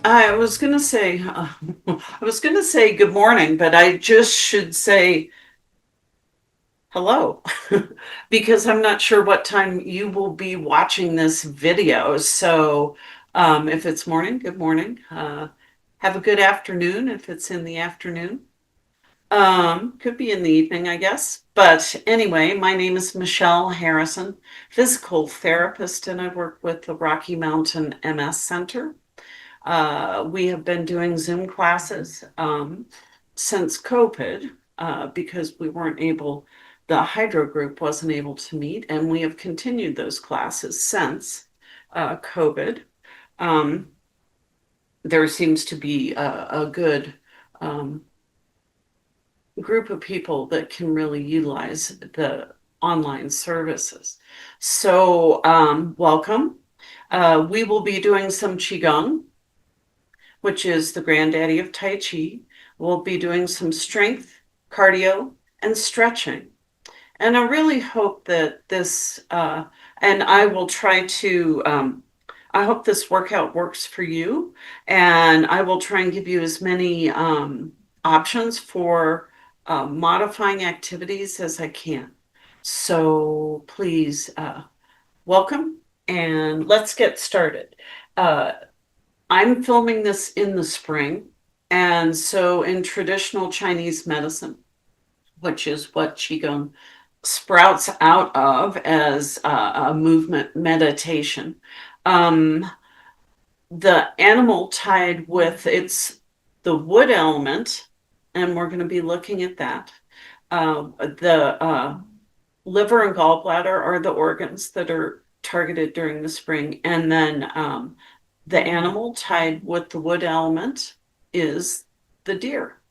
I was gonna say, I was gonna say good morning, but I just should say hello because I'm not sure what time you will be watching this video. So, if it's morning, good morning. Have a good afternoon if it's in the afternoon. Could be in the evening, I guess. But anyway, my name is Michele Harrison, physical therapist, and I work with the Rocky Mountain MS Center. We have been doing Zoom classes since COVID because we weren't able, the Hydro group wasn't able to meet, and we have continued those classes since COVID. Um, there seems to be a good group of people that can really utilize the online services. So, welcome. We will be doing some Qigong, which is the granddaddy of Tai Chi. We'll be doing some strength, cardio, and stretching. And I really hope that and I will try to, I hope this workout works for you. And I will try and give you as many options for modifying activities as I can. So please welcome and let's get started. Uh, I'm filming this in the spring. And so, in traditional Chinese medicine, which is what Qigong sprouts out of as a movement meditation, um, the animal tied with the wood element, and we're going to be looking at that. The liver and gallbladder are the organs that are targeted during the spring, and then the animal tied with the wood element is the deer.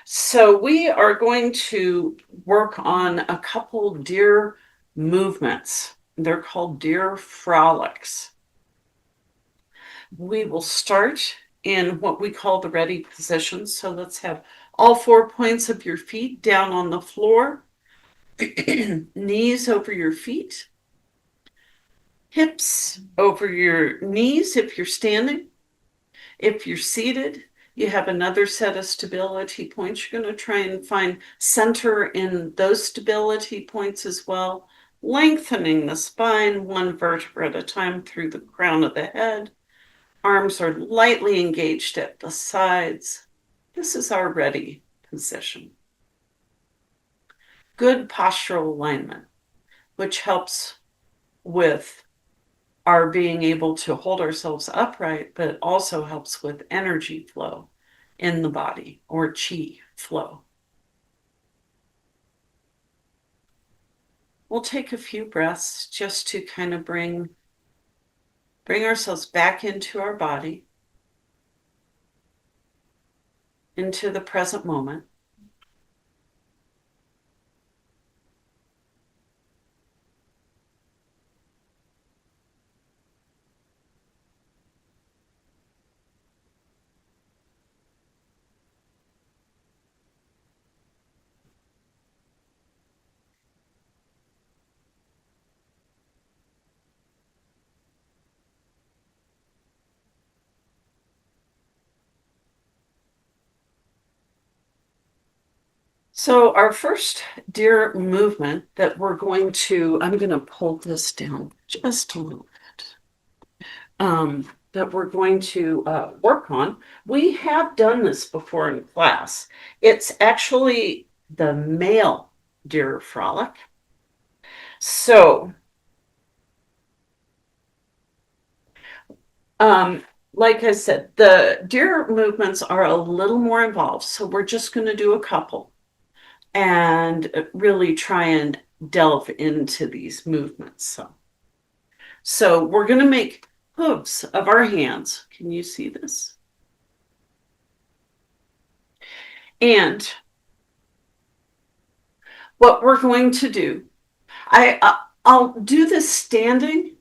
So we are going to work on a couple deer movements. They're called deer frolics. We will start in what we call the ready position. So let's have all 4 points of your feet down on the floor, knees over your feet, hips over your knees if you're standing. If you're seated, you have another set of stability points. You're going to try and find center in those stability points as well, lengthening the spine one vertebra at a time through the crown of the head. Arms are lightly engaged at the sides. This is our ready position. Good postural alignment, which helps with our being able to hold ourselves upright, but also helps with energy flow in the body or chi flow. We'll take a few breaths just to kind of bring ourselves back into our body, into the present moment. So our first deer movement that I'm going to pull this down just a little bit, that we're going to work on. We have done this before in class. It's actually the male deer frolic. So, um, like I said, the deer movements are a little more involved. So we're just going to do a couple and really try and delve into these movements. So we're going to make hooves of our hands. Can you see this? And what we're going to do, I'll do this standing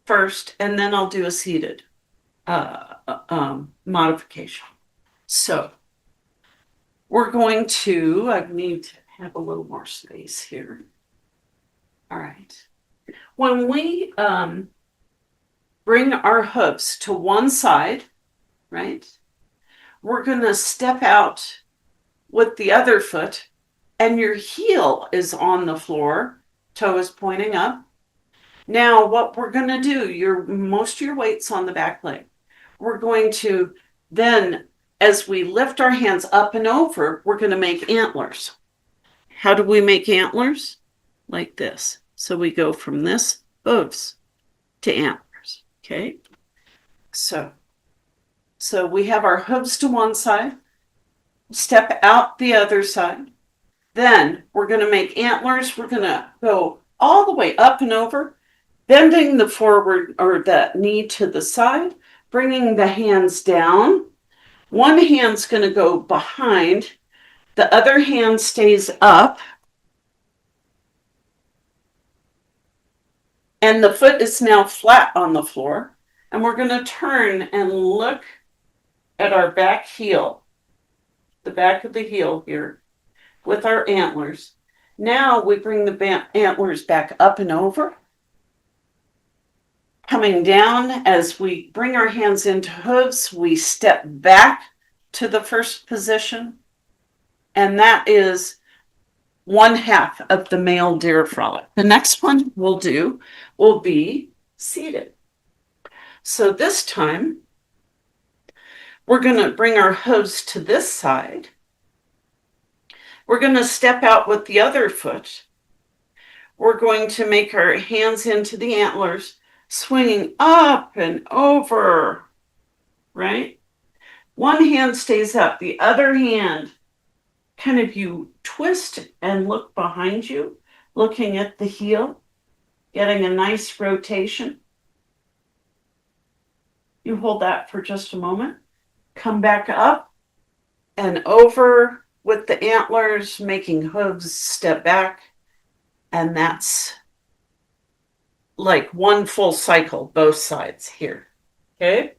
first, and then I'll do a seated modification. So I need to have a little more space here. All right. When we bring our hooves to one side right? We're going to step out with the other foot, and your heel is on the floor, toe is pointing up. Now, what we're going to do, most of your weight's on the back leg. We're going to then, as we lift our hands up and over, we're going to make antlers. How do we make antlers? Like this. So we go from this hooves to antlers. Okay. So we have our hooves to one side, step out the other side. Then we're going to make antlers. We're going to go all the way up and over, bending the forward or the knee to the side, bringing the hands down. One hand's going to go behind, the other hand stays up, and the foot is now flat on the floor. And we're going to turn and look at our back heel, the back of the heel here, with our antlers. Now we bring the antlers back up and over, coming down. As we bring our hands into hooves, we step back to the first position, and that is one half of the male deer frolic. The next one we'll do will be seated. So this time, we're going to bring our hooves to this side. We're going to step out with the other foot. We're going to make our hands into the antlers, swinging up and over, right? One hand stays up, the other hand, kind of you twist and look behind you, looking at the heel, getting a nice rotation. You hold that for just a moment. Come back up and over with the antlers, making hooves, step back. And that's like one full cycle, both sides here. Okay.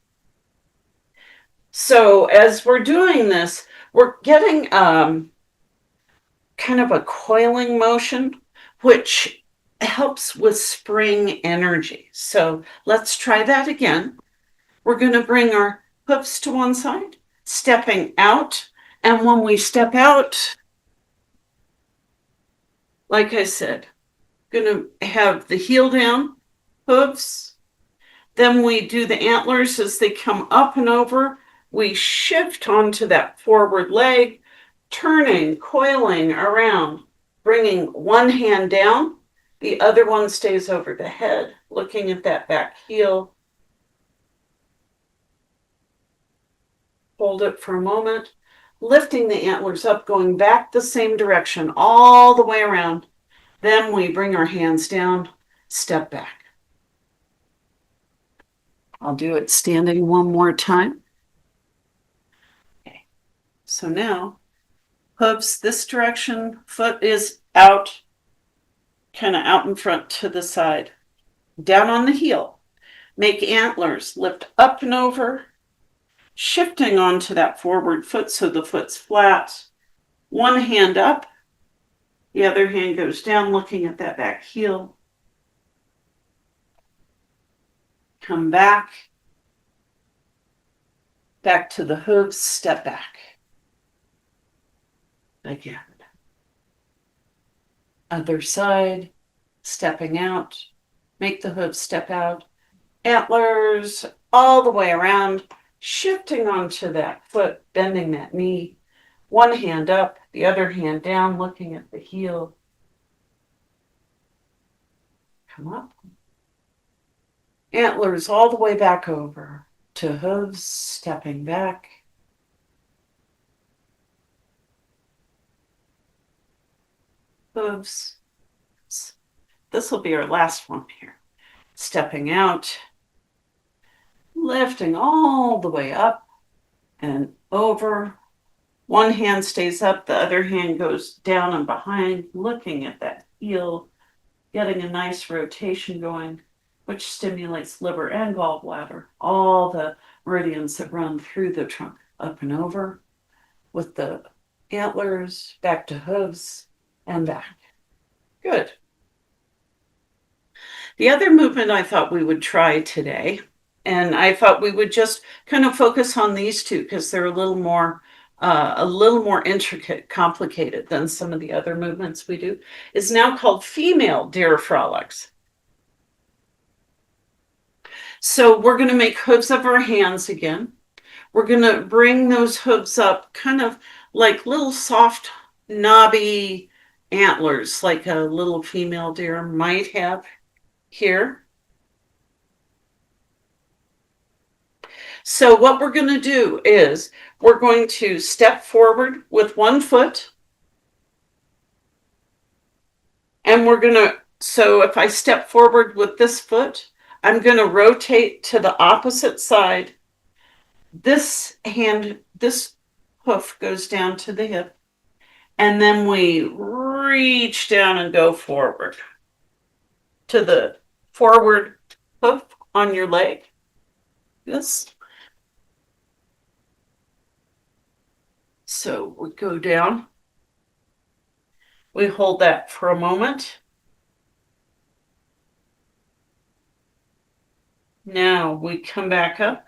So as we're doing this, we're getting kind of a coiling motion, which helps with spring energy. So let's try that again. We're going to bring our hooves to one side, stepping out. And when we step out, like I said, going to have the heel down, hooves. Then we do the antlers as they come up and over. We shift onto that forward leg, turning, coiling around, bringing one hand down. The other one stays over the head, looking at that back heel. Hold it for a moment, lifting the antlers up, going back the same direction all the way around. Then we bring our hands down, step back. I'll do it standing one more time. Okay. So now, hooves this direction, foot is out, kind of out in front to the side. Down on the heel. Make antlers, lift up and over, shifting onto that forward foot so the foot's flat. One hand up, the other hand goes down, looking at that back heel. Come back to the hooves, step back. Again. Other side, stepping out, make the hooves step out. Antlers all the way around, shifting onto that foot, bending that knee. One hand up, the other hand down, looking at the heel. Come up. Antlers all the way back over to hooves, stepping back. Hooves. This will be our last one here. Stepping out, lifting all the way up and over. One hand stays up, the other hand goes down and behind, looking at that heel, getting a nice rotation going, which stimulates liver and gallbladder, all the meridians that run through the trunk, up and over, with the antlers, back to hooves, and back. Good. The other movement I thought we would try today And I thought we would just kind of focus on these two because they're a little more intricate, complicated than some of the other movements we do. Is now called female deer frolics. So we're going to make hooves of our hands again. We're going to bring those hooves up kind of like little soft, knobby antlers, like a little female deer might have here. So what we're going to do is we're going to step forward with one foot, and we're going to, so if I step forward with this foot, I'm going to rotate to the opposite side. This hoof goes down to the hip, and then we reach down and go forward to the forward hoof on your leg. This. So we go down. We hold that for a moment. Now we come back up.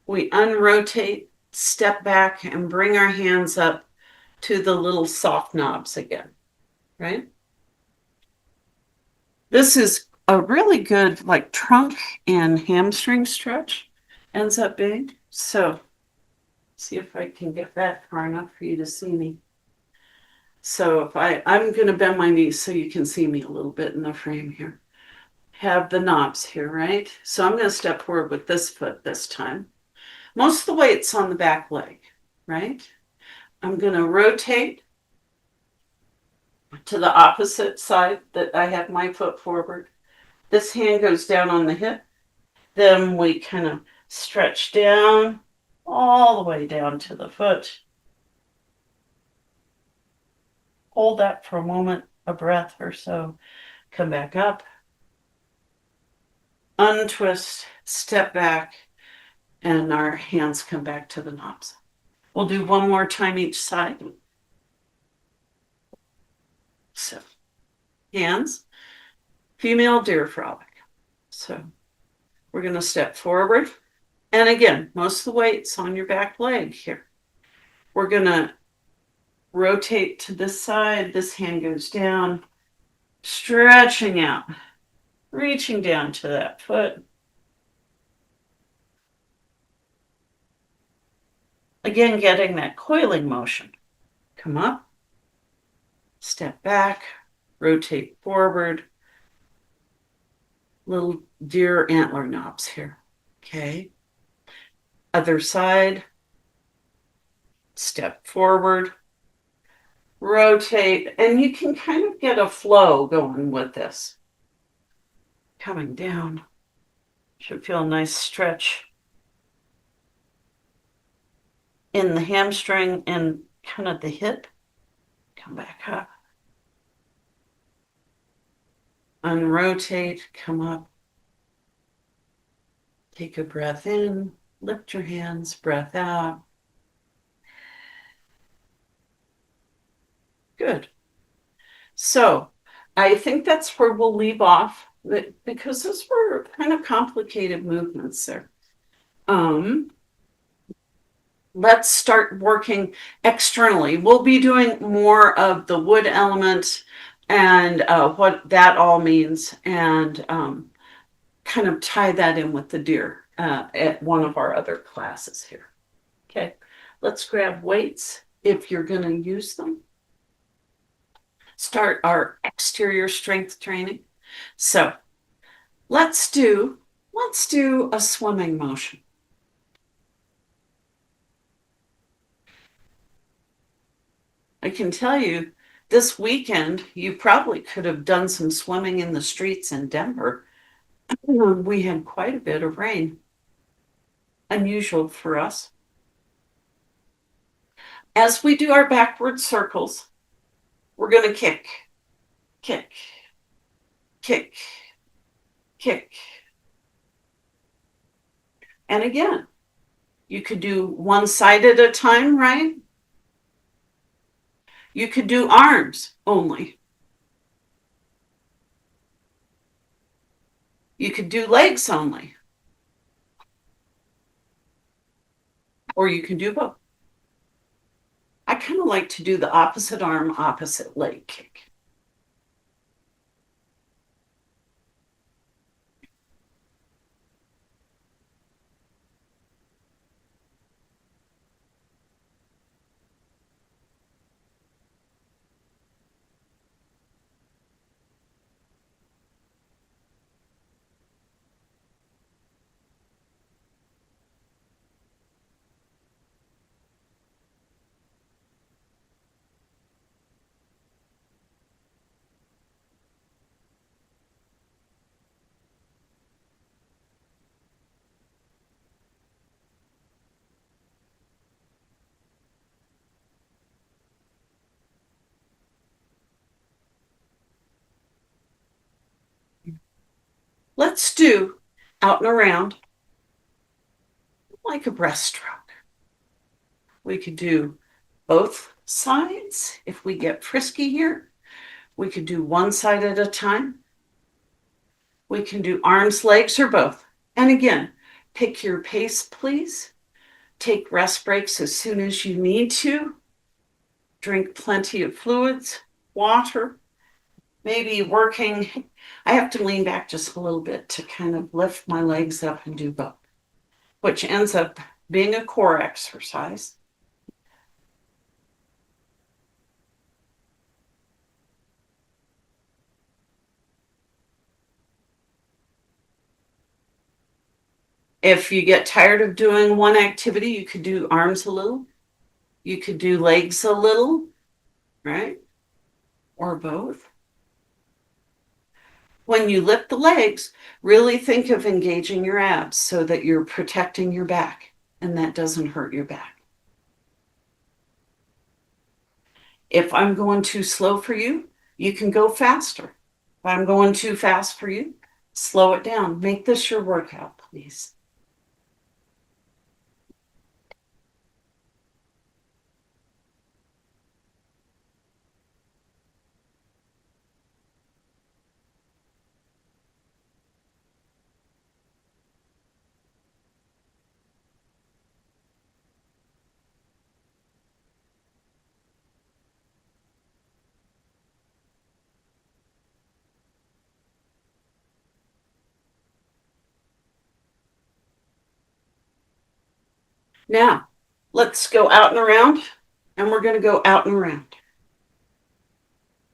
We unrotate, step back, and bring our hands up to the little soft knobs again, right? This is a really good like trunk and hamstring stretch, ends up being. So see if I can get that far enough for you to see me. So if I'm going to bend my knees so you can see me a little bit in the frame here. Have the knobs here, right? So I'm going to step forward with this foot this time. Most of the weight's on the back leg, right? I'm going to rotate to the opposite side that I have my foot forward. This hand goes down on the hip. Then we kind of stretch down all the way down to the foot. Hold that for a moment, a breath or so. Come back up. Untwist, step back, and our hands come back to the knobs. We'll do one more time each side. So, hands, female deer frolic. So, we're going to step forward. And again, most of the weight's on your back leg here. We're going to rotate to this side. This hand goes down, stretching out, reaching down to that foot. Again, getting that coiling motion. Come up, step back, rotate forward. Little deer antler knobs here. Okay. Other side, step forward, rotate, and you can kind of get a flow going with this. Coming down. Should feel a nice stretch in the hamstring and kind of the hip. Come back up. Unrotate, come up. Take a breath in, lift your hands, breath out. Good. So I think that's where we'll leave off because those were kind of complicated movements there. Let's start working externally. We'll be doing more of the wood element and what that all means, and kind of tie that in with the deer at one of our other classes here. Okay, let's grab weights if you're going to use them. Start our exterior strength training. So let's do a swimming motion. I can tell you this weekend, you probably could have done some swimming in the streets in Denver. We had quite a bit of rain, unusual for us. As we do our backward circles, we're going to kick, kick, kick, kick. And again, you could do one side at a time, right? You could do arms only. You could do legs only, or you can do both. I kind of like to do the opposite arm, opposite leg kick. Let's do out and around like a breaststroke. We could do both sides if we get frisky here. We could do one side at a time. We can do arms, legs, or both. And again, pick your pace, please. Take rest breaks as soon as you need to. Drink plenty of fluids, water, maybe working. I have to lean back just a little bit to kind of lift my legs up and do both, which ends up being a core exercise. If you get tired of doing one activity, you could do arms a little, you could do legs a little, right? Or both. When you lift the legs, really think of engaging your abs so that you're protecting your back and that doesn't hurt your back. If I'm going too slow for you, you can go faster. If I'm going too fast for you, slow it down. Make this your workout, please. Now, let's go out and around, and we're going to go out and around,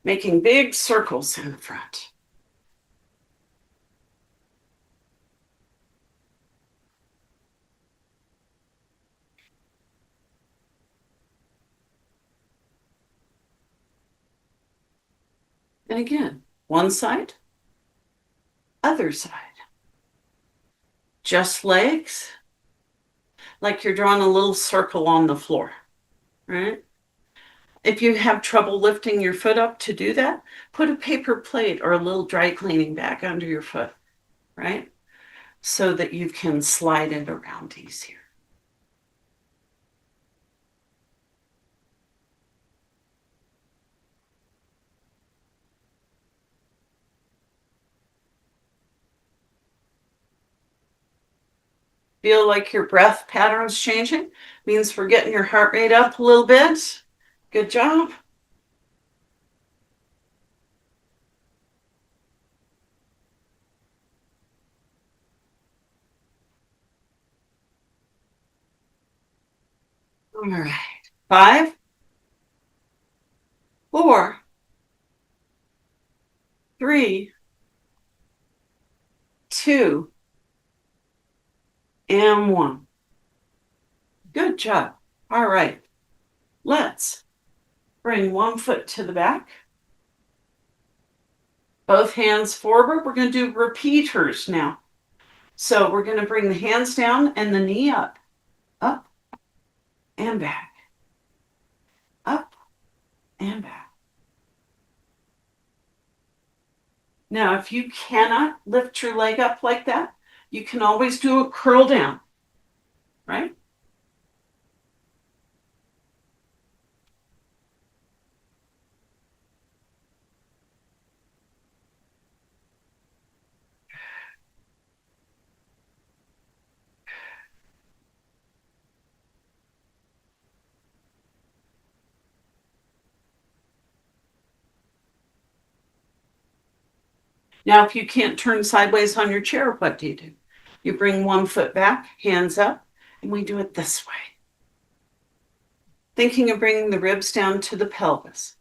making big circles in the front. And again, one side, other side. Just legs, like you're drawing a little circle on the floor, right? If you have trouble lifting your foot up to do that, put a paper plate or a little dry cleaning bag under your foot, right? So that you can slide it around easier. Feel like your breath pattern's changing? Means we're getting your heart rate up a little bit. Good job. All right. 5, 4, 3, 2, and 1. Good job. All right. Let's bring one foot to the back. Both hands forward. We're going to do repeaters now. So we're going to bring the hands down and the knee up and back, up and back. Now, if you cannot lift your leg up like that, you can always do a curl down, right? Now, if you can't turn sideways on your chair, what do? You bring one foot back, hands up, and we do it this way. Thinking of bringing the ribs down to the pelvis.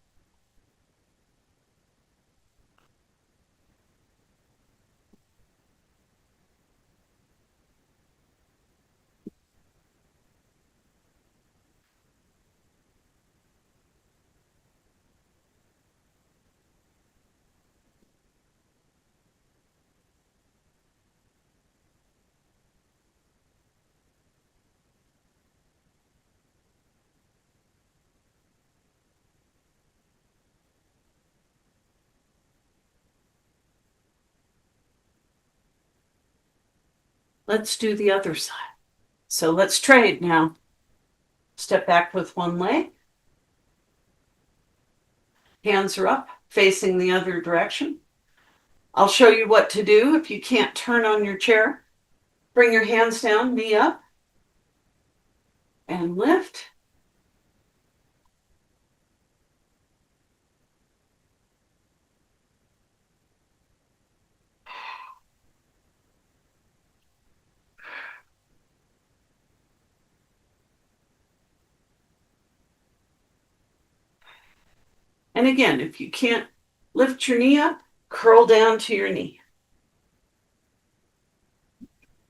Let's do the other side. So let's trade now. Step back with one leg. Hands are up, facing the other direction. I'll show you what to do if you can't turn on your chair. Bring your hands down, knee up, and lift. And again, if you can't lift your knee up, curl down to your knee.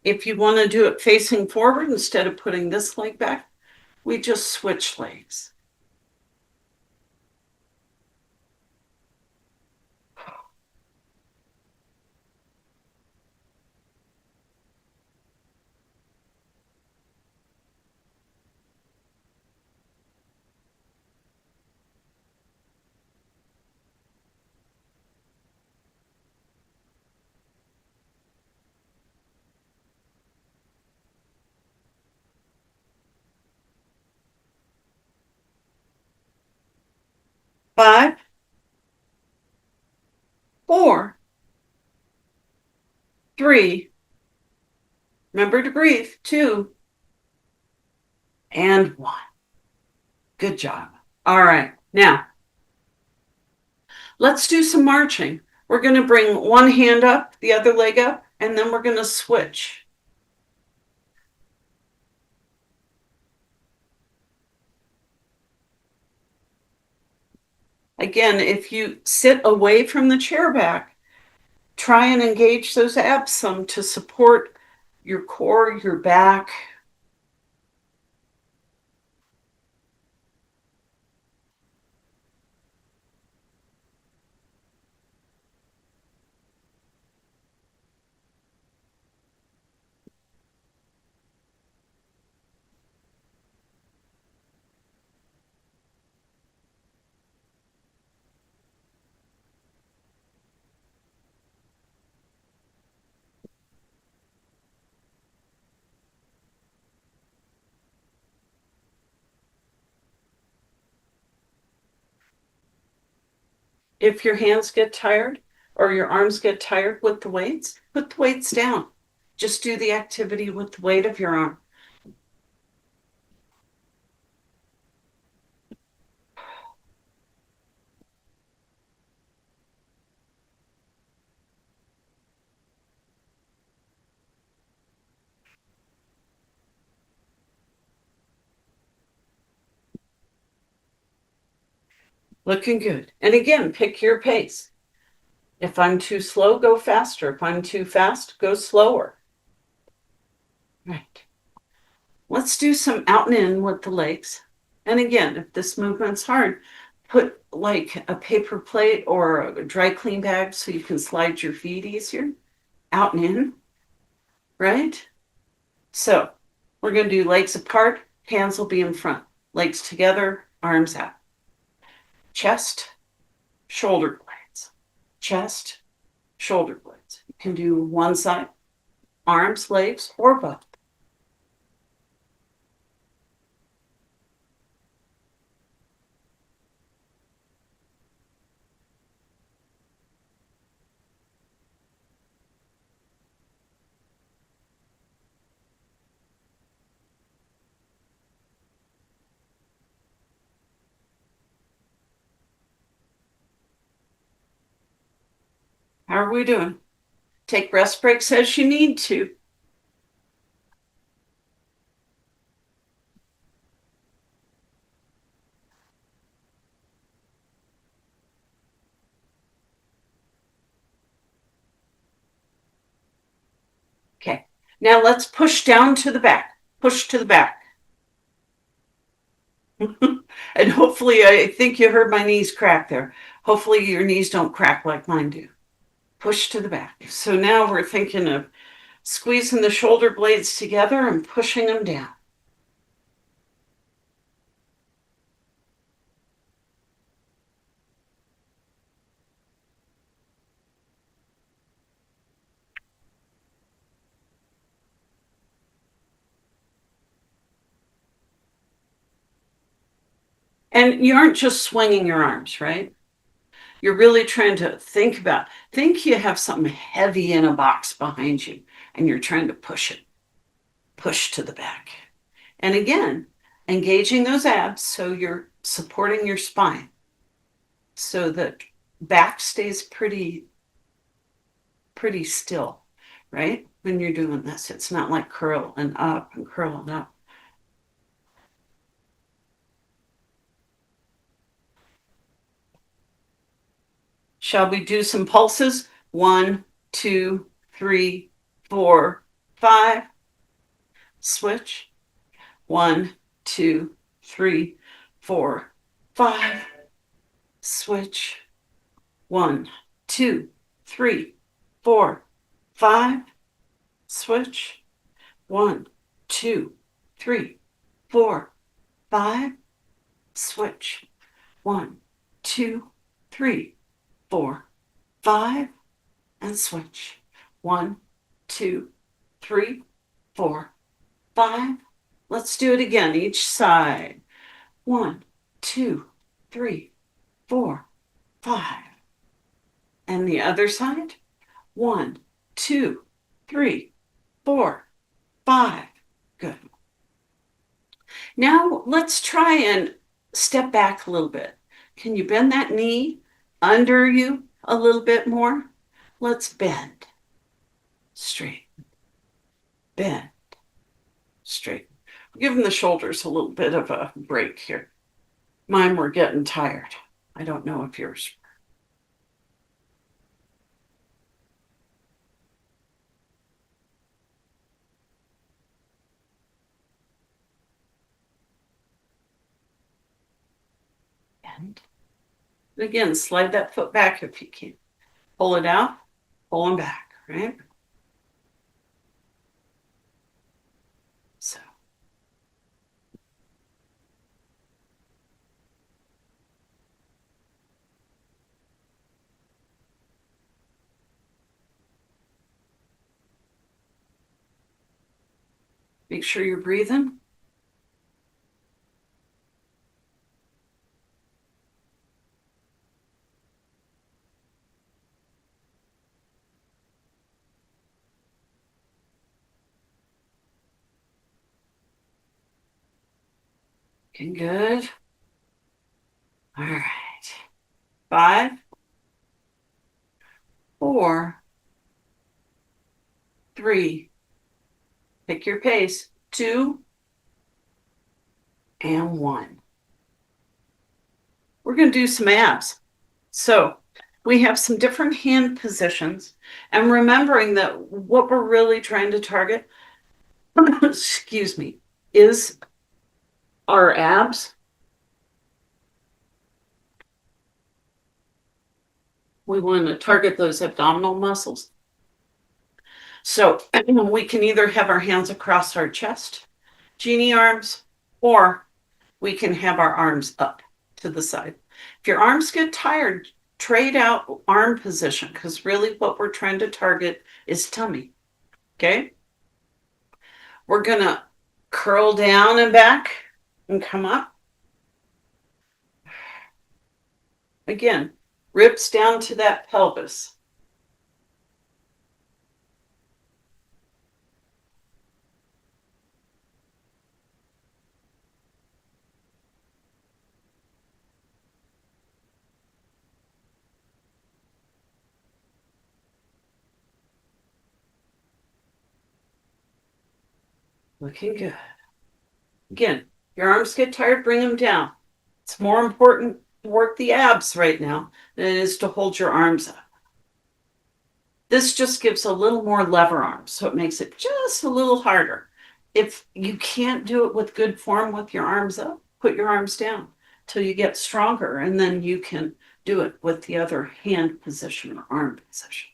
If you want to do it facing forward instead of putting this leg back, we just switch legs. Five, four, three, remember to breathe, two, and one. Good job. All right, now let's do some marching. We're going to bring one hand up, the other leg up, and then we're going to switch. Again, if you sit away from the chair back, try and engage those abs some to support your core, your back. If your hands get tired or your arms get tired with the weights, put the weights down. Just do the activity with the weight of your arm. Looking good. And again, pick your pace. If I'm too slow, go faster. If I'm too fast, go slower. Right. Let's do some out and in with the legs. And again, if this movement's hard, put like a paper plate or a dry clean bag so you can slide your feet easier. Out and in, right? So we're going to do legs apart, hands will be in front, legs together, arms out. Chest, shoulder blades, chest, shoulder blades. You can do one side, arms, legs, or both. All How are we doing? Take rest breaks as you need to. Okay. Now let's push down to the back. Push to the back. And hopefully, I think you heard my knees crack there. Hopefully, your knees don't crack like mine do. Push to the back. So now we're thinking of squeezing the shoulder blades together and pushing them down. And you aren't just swinging your arms, right? You're really trying to think you have something heavy in a box behind you and you're trying to push it, push to the back. And again, engaging those abs so you're supporting your spine so that back stays pretty still, right? When you're doing this, it's not like curl and up and curl and up. Shall we do some pulses? 1, 2, 3, 4, 5. Switch. 1, 2, 3, 4, 5. Switch. 1, 2, 3, 4, 5. Switch. 1, 2, 3, 4, 5. Switch. 1, 2, 3, 4, 5. And switch. 1, 2, 3, 4, 5. Let's do it again, each side. 1, 2, 3, 4, 5. And the other side. 1, 2, 3, 4, 5. Good. Now let's try and step back a little bit. Can you bend that knee under you a little bit more? Let's bend. Straight. Bend. Straight. Give them the shoulders a little bit of a break here. Mine were getting tired. I don't know if yours. And again, slide that foot back if you can. Pull it out, pull them back, right? So make sure you're breathing. Looking good. All right. 5, 4, 3, pick your pace, 2, and 1. We're going to do some abs. So we have some different hand positions, and remembering that what we're really trying to target, excuse me, is our abs. We want to target those abdominal muscles. So we can either have our hands across our chest, genie arms, or we can have our arms up to the side. If your arms get tired, trade out arm position because really what we're trying to target is tummy. Okay? We're going to curl down and back and come up. Again, ribs down to that pelvis. Looking good. Again, your arms get tired, bring them down. It's more important to work the abs right now than it is to hold your arms up. This just gives a little more lever arm, so it makes it just a little harder. If you can't do it with good form with your arms up, put your arms down till you get stronger, and then you can do it with the other hand position or arm position.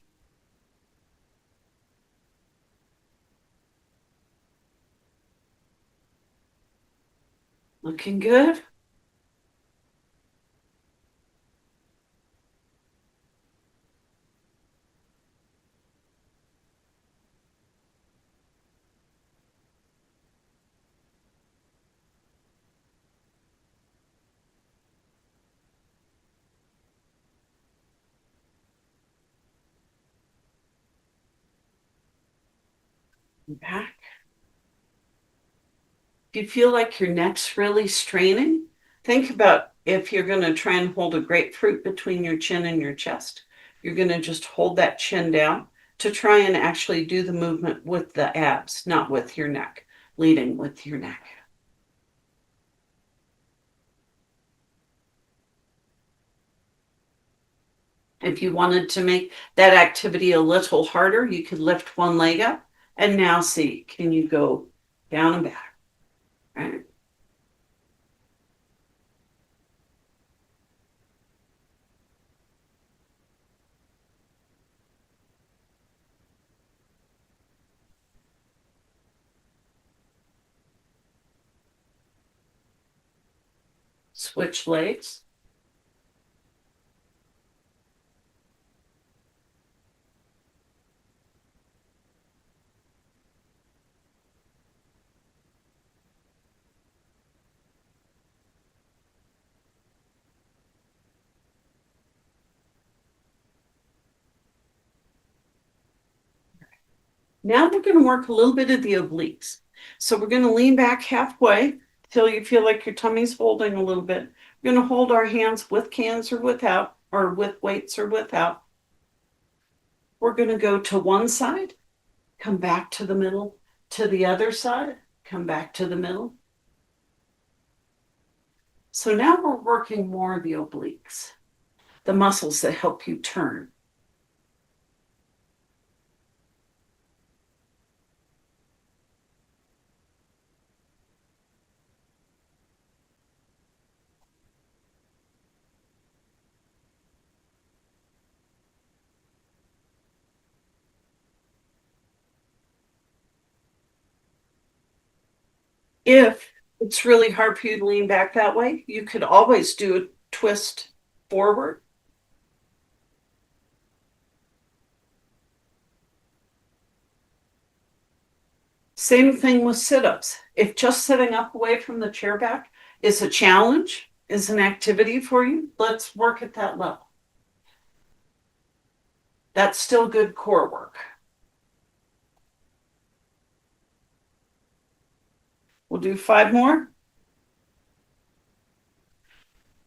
Looking good. Back. If you feel like your neck's really straining, think about if you're going to try and hold a grapefruit between your chin and your chest. You're going to just hold that chin down to try and actually do the movement with the abs, not with your neck, leading with your neck. If you wanted to make that activity a little harder, you could lift one leg up and now see, can you go down and back, right? Switch legs. Now we're going to work a little bit of the obliques. So we're going to lean back halfway till you feel like your tummy's folding a little bit. We're going to hold our hands with cans or without, or with weights or without. We're going to go to one side, come back to the middle, to the other side, come back to the middle. So now we're working more of the obliques, the muscles that help you turn. If it's really hard for you to lean back that way, you could always do a twist forward. Same thing with sit-ups. If just sitting up away from the chair back is a challenge, is an activity for you, let's work at that level. That's still good core work. We'll do 5 more.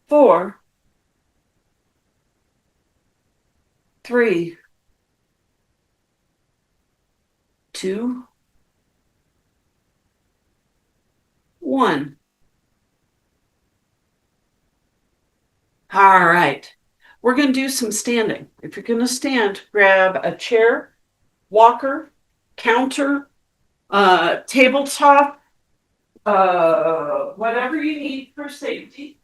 4, 3, 2, 1. All right. We're going to do some standing. If you're going to stand, grab a chair, walker, counter, tabletop, whatever you need for safety.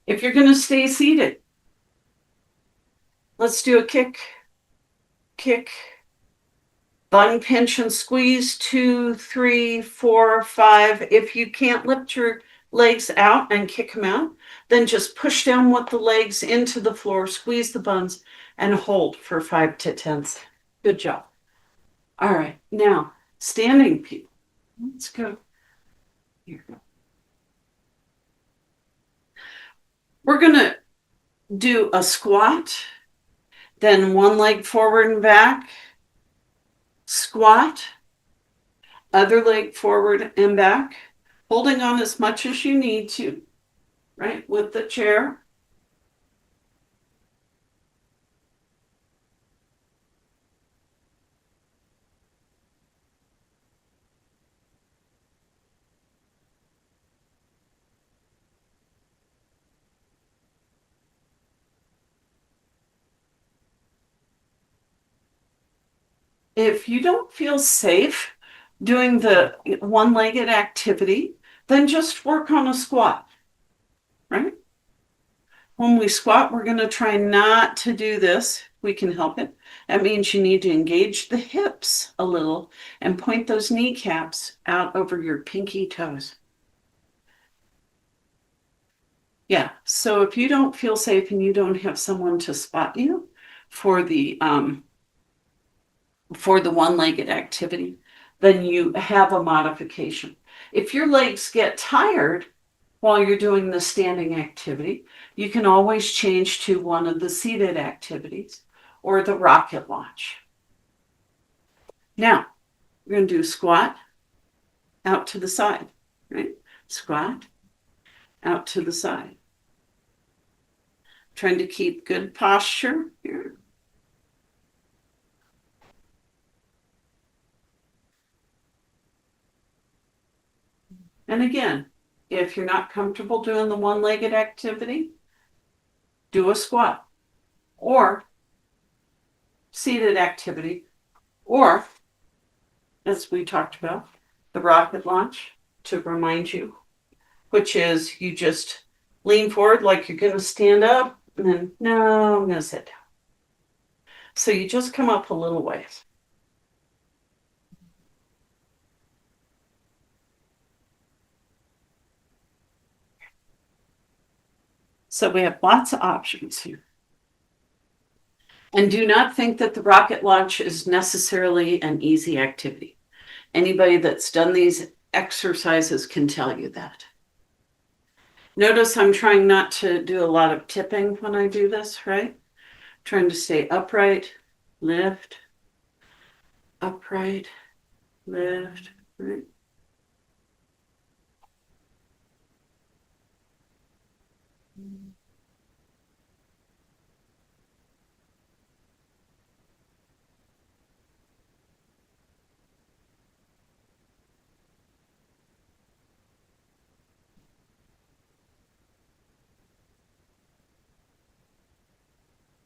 If you're going to stay seated, let's do a kick, kick, bun, pinch, and squeeze. 2, 3, 4, 5. If you can't lift your legs out and kick them out, then just push down with the legs into the floor, squeeze the buns, and hold for 5 to 10 seconds. Good job. All right, now standing people. Let's go here. We're going to do a squat, then one leg forward and back, squat, other leg forward and back, holding on as much as you need to, right, with the chair. If you don't feel safe doing the one-legged activity, then just work on a squat, right? When we squat, we're going to try not to do this. We can help it. That means you need to engage the hips a little and point those kneecaps out over your pinky toes. Yeah. So if you don't feel safe and you don't have someone to spot you for the one-legged activity, then you have a modification. If your legs get tired while you're doing the standing activity, you can always change to one of the seated activities or the rocket launch. Now, we're going to do squat out to the side, right? Squat out to the side. Trying to keep good posture here. And again, if you're not comfortable doing the one-legged activity, do a squat or seated activity, or as we talked about, the rocket launch to remind you, which is you just lean forward like you're going to stand up, and then, no, I'm going to sit down. So you just come up a little ways. So we have lots of options here. And do not think that the rocket launch is necessarily an easy activity. Anybody that's done these exercises can tell you that. Notice I'm trying not to do a lot of tipping when I do this, right? Trying to stay upright, lift, upright, lift, right?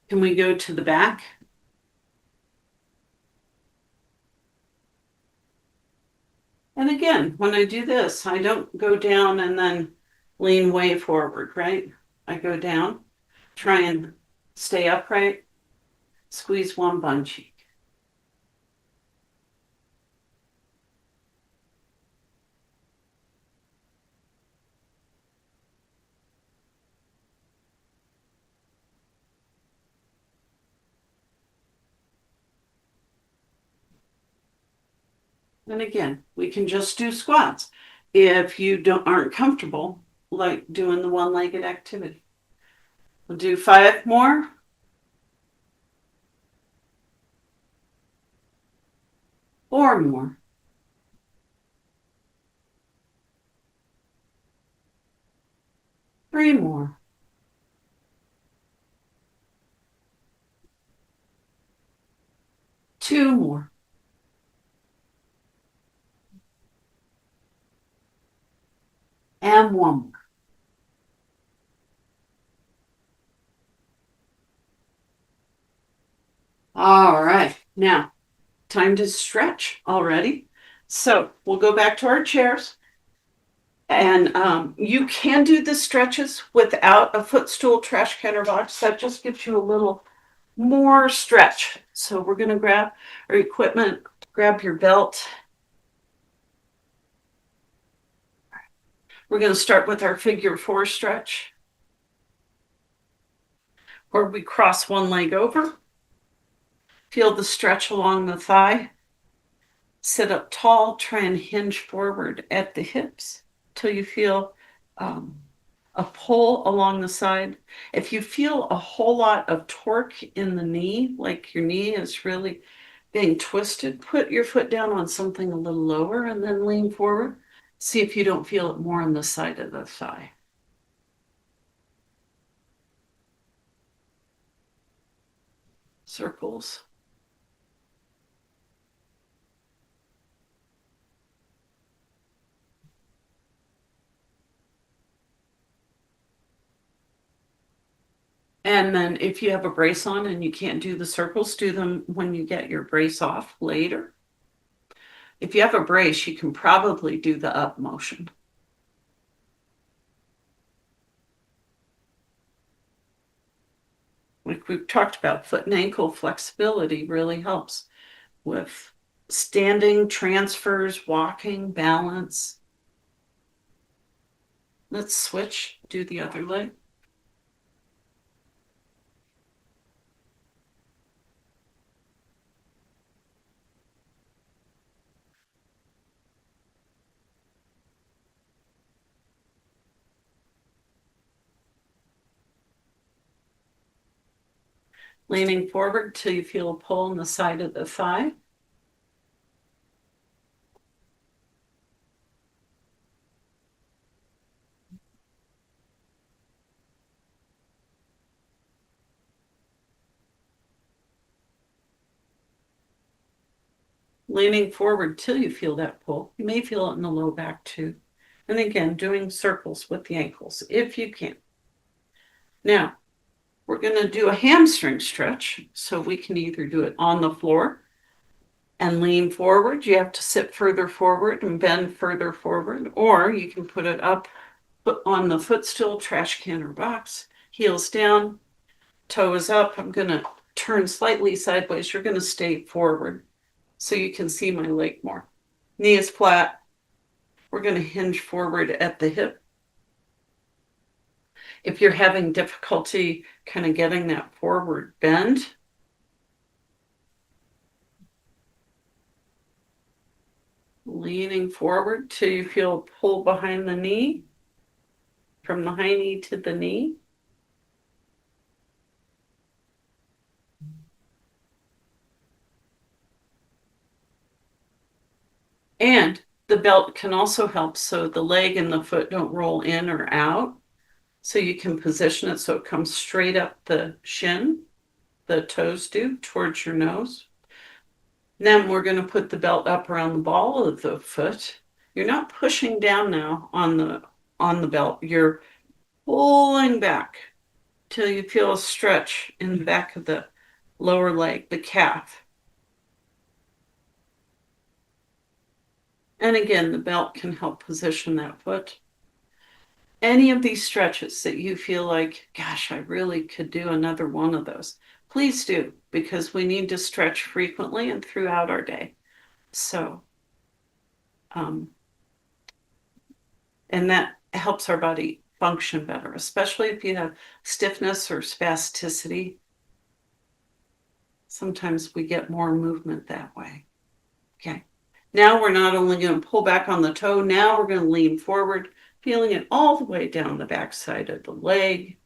Can we go to the back? And again, when I do this, I don't go down and then lean way forward, right? I go down, try and stay upright, squeeze one bun cheek. And again, we can just do squats if you aren't comfortable like doing the one-legged activity. We'll do 5 more. Four more. Three more. Two more. And one more. All right. Now, time to stretch already. So we'll go back to our chairs. And you can do the stretches without a footstool, trash can, or box. That just gives you a little more stretch. So we're going to grab our equipment, grab your belt. We're going to start with our figure 4 stretch, where we cross one leg over. Feel the stretch along the thigh. Sit up tall, try and hinge forward at the hips till you feel um, a pull along the side. If you feel a whole lot of torque in the knee, like your knee is really being twisted, put your foot down on something a little lower and then lean forward. See if you don't feel it more on the side of the thigh. Circles. And then if you have a brace on and you can't do the circles, do them when you get your brace off later. If you have a brace, you can probably do the up motion. Like we've talked about, foot and ankle flexibility really helps with standing, transfers, walking, balance. Let's switch, do the other leg. Leaning forward till you feel a pull on the side of the thigh. Leaning forward till you feel that pull. You may feel it in the low back too. And again, doing circles with the ankles if you can. Now, we're going to do a hamstring stretch. So we can either do it on the floor and lean forward. You have to sit further forward and bend further forward, or you can put it up on the footstool, trash can, or box, heels down, toes up. I'm going to turn slightly sideways. You're going to stay forward so you can see my leg more. Knee is flat. We're going to hinge forward at the hip. If you're having difficulty kind of getting that forward bend, leaning forward till you feel a pull behind the knee, from the high knee to the knee. And the belt can also help so the leg and the foot don't roll in or out. So you can position it so it comes straight up the shin, the toes do, towards your nose. Then we're going to put the belt up around the ball of the foot. You're not pushing down now on the belt. You're pulling back till you feel a stretch in the back of the lower leg, the calf. And again, the belt can help position that foot. Any of these stretches that you feel like, gosh, I really could do another one of those, please do, because we need to stretch frequently and throughout our day. So, um, and that helps our body function better, especially if you have stiffness or spasticity. Sometimes we get more movement that way. Okay. Now we're not only going to pull back on the toe, now we're going to lean forward, feeling it all the way down the backside of the leg.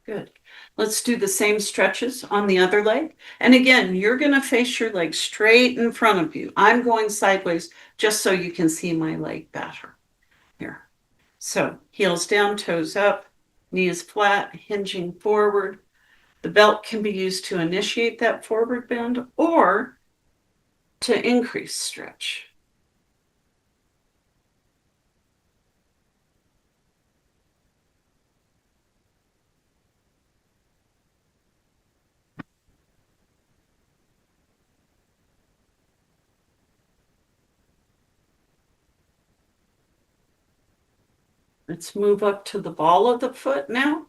Good. Let's do the same stretches on the other leg. And again, you're going to face your leg straight in front of you. I'm going sideways just so you can see my leg better here. So heels down, toes up, knees flat, hinging forward. The belt can be used to initiate that forward bend or to increase stretch. Let's move up to the ball of the foot now,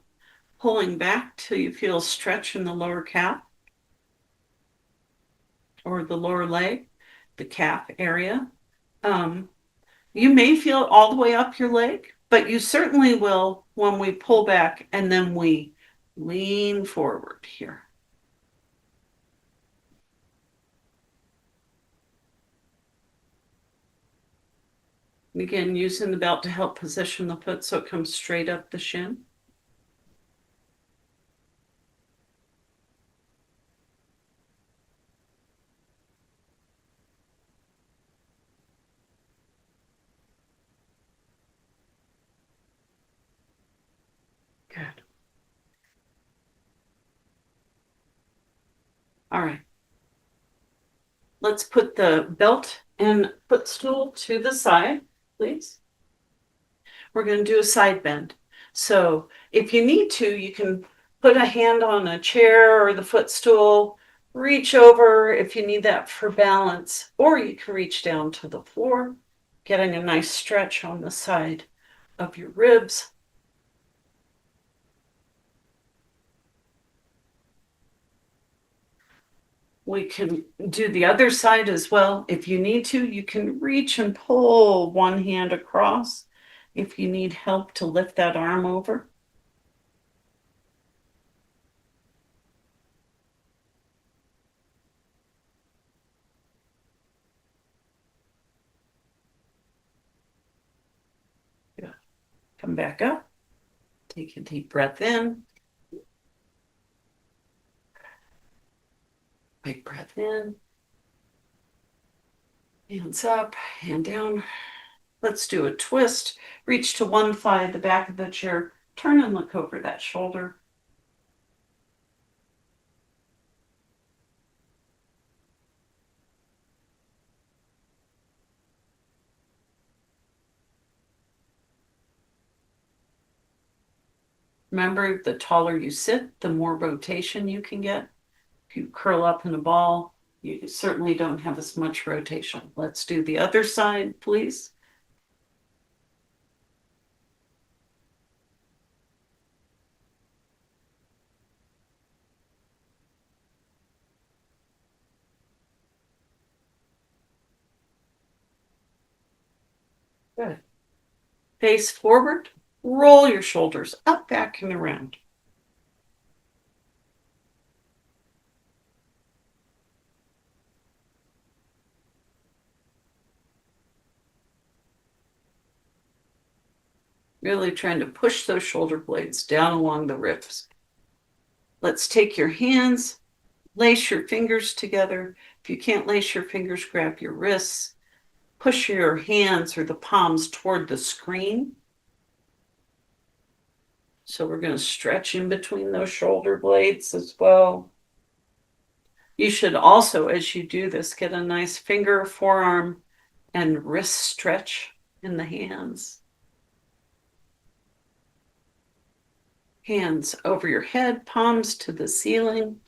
pulling back till you feel stretch in the lower calf or the lower leg, the calf area. Um, you may feel it all the way up your leg, but you certainly will when we pull back and then we lean forward here. And again, using the belt to help position the foot so it comes straight up the shin. Good. All right. Let's put the belt and footstool to the side, please. We're going to do a side bend. So if you need to, you can put a hand on a chair or the footstool, reach over if you need that for balance, or you can reach down to the floor, getting a nice stretch on the side of your ribs. We can do the other side as well. If you need to, you can reach and pull one hand across if you need help to lift that arm over. Yeah. Come back up. Take a deep breath in. Big breath in. Hands up, hand down. Let's do a twist. Reach to one side, the back of the chair. Turn and look over that shoulder. Remember, the taller you sit, the more rotation you can get. If you curl up in a ball, you certainly don't have as much rotation. Let's do the other side, please. Good. Face forward, roll your shoulders up, back, and around. Really trying to push those shoulder blades down along the ribs. Let's take your hands, lace your fingers together. If you can't lace your fingers, grab your wrists. Push your hands or the palms toward the screen. So we're going to stretch in between those shoulder blades as well. You should also, as you do this, get a nice finger, forearm, and wrist stretch in the hands. Hands over your head, palms to the ceiling.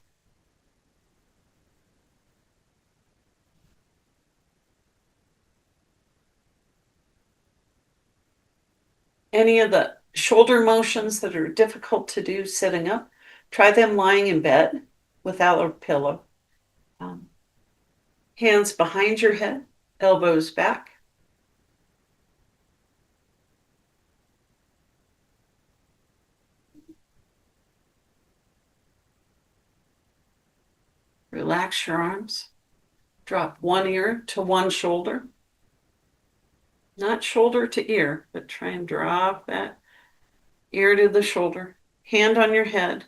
Any of the shoulder motions that are difficult to do sitting up, try them lying in bed without a pillow. Hands behind your head, elbows back. Relax your arms. Drop one ear to one shoulder. Not shoulder to ear, but try and drop that ear to the shoulder. Hand on your head.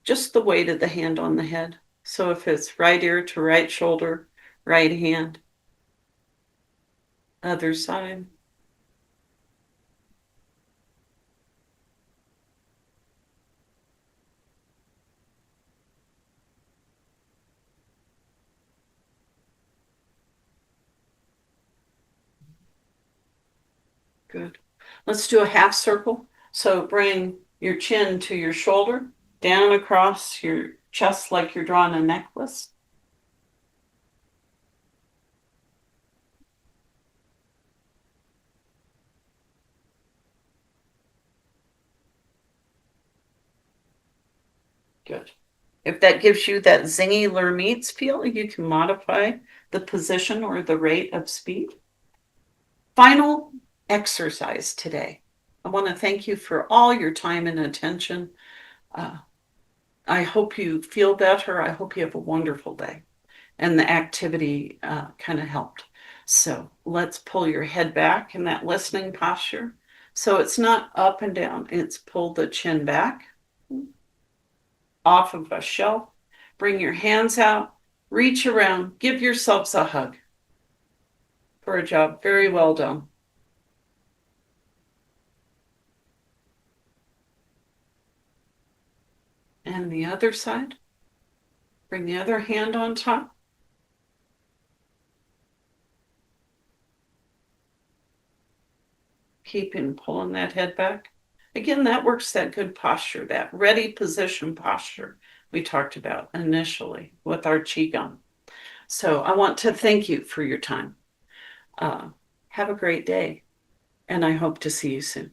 Just the weight of the hand on the head. So if it's right ear to right shoulder, right hand, other side. Good. Let's do a half circle. So bring your chin to your shoulder, down across your chest like you're drawing a necklace. Good. If that gives you that zingy Lermite's feel, you can modify the position or the rate of speed. Final exercise today. I want to thank you for all your time and attention. Uh, I hope you feel better. I hope you have a wonderful day. And the activity kind of helped. So let's pull your head back in that listening posture. So it's not up and down, it's pull the chin back off of a shelf. Bring your hands out, reach around, give yourselves a hug for a job very well done. And the other side. Bring the other hand on top. Keeping pulling that head back. Again, that works that good posture, that ready position posture we talked about initially with our Qigong. So I want to thank you for your time. Uh, have a great day, and I hope to see you soon.